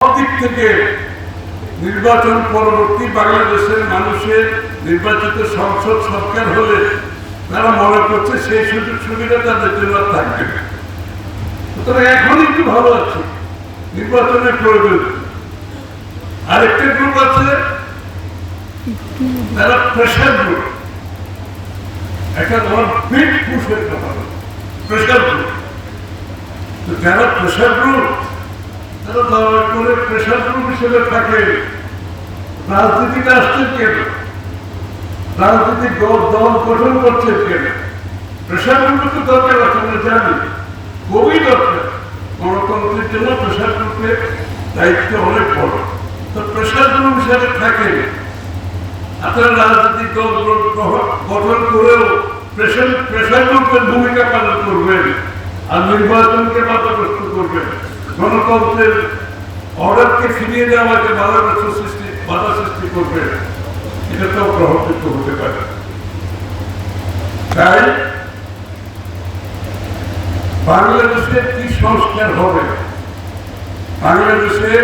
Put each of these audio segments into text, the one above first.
দিক থেকে নির্বাচন পরবর্তী বাংলাদেশের মানুষের নির্বাচিত সংসদ সরকার হলে তারা মনে করছে সেই সুযোগ সুবিধা তাদের জন্য থাকবে না। সুতরাং এখন একটু ভালো আছে, নির্বাচনের প্রয়োজন। আরেকটা গ্রুপ আছে তারা প্রেশার গ্রুপ, একটা তোমার বিট পুষের কথা, প্রেশার গ্রুপ। যারা প্রেশার গ্রুপ তারা দয়া করে প্রেশার গ্রুপ হিসেবে থাকে। রাজনীতিতে আসছে কেন, রাজনৈতিক দল গঠন করছে কেন? প্রেশার গ্রুপের তো দরকার আছে, আমরা জানি, খুবই দরকার। গণতন্ত্রের জন্য প্রেশার গ্রুপের দায়িত্ব অনেক বড়। তো প্রেশার গ্রুপ হিসেবে থাকে আপনারা রাজনৈতিক দল গঠন করেও প্রেশার গ্রুপের ভূমিকা পালন করবেন আর নির্বাচনকে বাধাগ্রস্ত করবেন, গণতন্ত্রের অর্ডারকে ফিরিয়ে দেওয়াকে বাধা সৃষ্টি করবে। এটা তো গ্রহণযোগ্য হতে পারে। তাই বাংলাদেশের কি সংস্কার হবে, বাংলাদেশের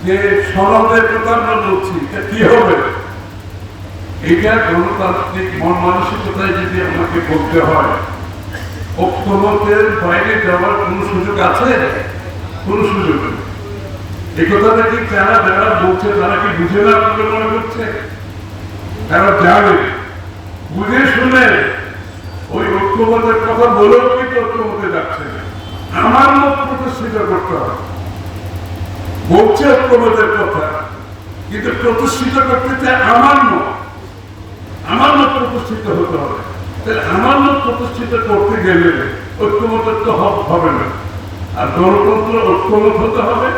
যে সনদের কথা আমরা বলছি এটা কি হবে, এটা গণতান্ত্রিক মন মানসিকতায় যদি আমাকে বলতে হয়, ঐক্যমতের বাইরে যাওয়ার কোন সুযোগ আছে? কোন সুযোগ নেই। এই কথাটা কি যারা বলছে তারা কি বুঝে না বলে মনে করছে? তারা জানে, বুঝে শুনে ওই ঐক্যমতের কথা বলেও কিন্তু ঐক্যমতে যাচ্ছে না। আমার মত প্রতিষ্ঠিত করতে হবে, বলছে ঐক্যমতের কথা, কিন্তু প্রতিষ্ঠিত করতে চায় আমার মত প্রতিষ্ঠিত হতে হবে। তাহলে আমার মত প্রতিষ্ঠিত করতে গেলে ঐক্যমতের তো হবে না। আর গণতন্ত্র ঐক্যমত হতে হবে,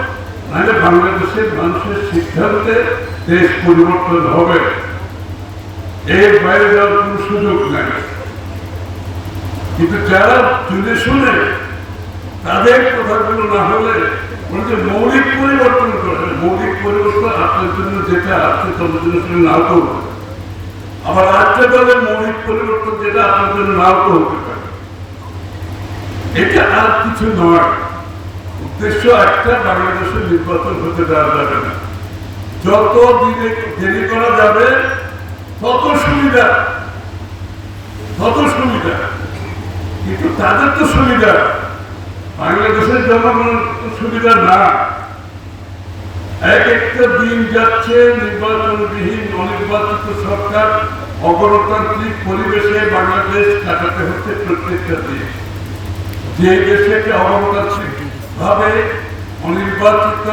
নাহলে বাংলাদেশের মানুষের সিদ্ধান্তে দেশ পরিবর্তন হবে। এর বাইরে যাওয়ার কোন সুযোগ নেই। কিন্তু যারা জুড়ে শুনে তাদের কথাগুলো না হলে মৌলিক পরিবর্তন করে, মৌলিক পরিবর্তন আপনার জন্য যেটা আছে তাদের জন্য নাও তো হতে পারে, আবার আরেকটা দলের মৌলিক পরিবর্তন যেটা আপনার জন্য নাও তো হতে পারে। এটা আর কিছু নয়। উদ্দেশ্য একটা, বাংলাদেশের নির্বাচন হতে দেওয়া যাবে না। যত দেরি করা যাবে তত সুবিধা, কিন্তু তাদের তো সুবিধা, বাংলাদেশের জনগণের সুবিধা না। এক একটা দিন যাচ্ছে নির্বাচনবিহীন অনির্বাচিত সরকার, অগণতান্ত্রিক পরিবেশে বাংলাদেশ কাটাতে হচ্ছে প্রত্যেকটা দিন। যে দেশে অগণতান্ত্রিক ভাবে অনির্বাচিত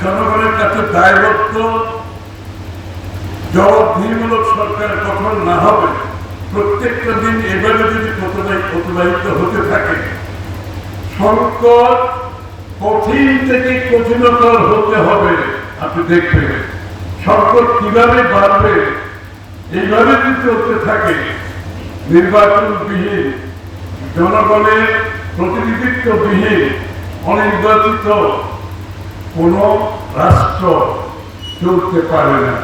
জনগণের কাছে দায়বদ্ধ জবাবদিহিমূলক সরকার গঠন না হবে, প্রত্যেকটা দিন এভাবে যদি প্রতিবাহিত হতে থাকে, সংকট কঠিন থেকে কঠিনতর হতে হবে। আপনি দেখবেন সংকট কিভাবে বাড়বে। এইভাবে যদি চলতে থাকে, নির্বাচনবিহীন, জনগণের প্রতিনিধিত্ববিহীন, অনির্বাচিত কোন রাষ্ট্র চলতে পারে না।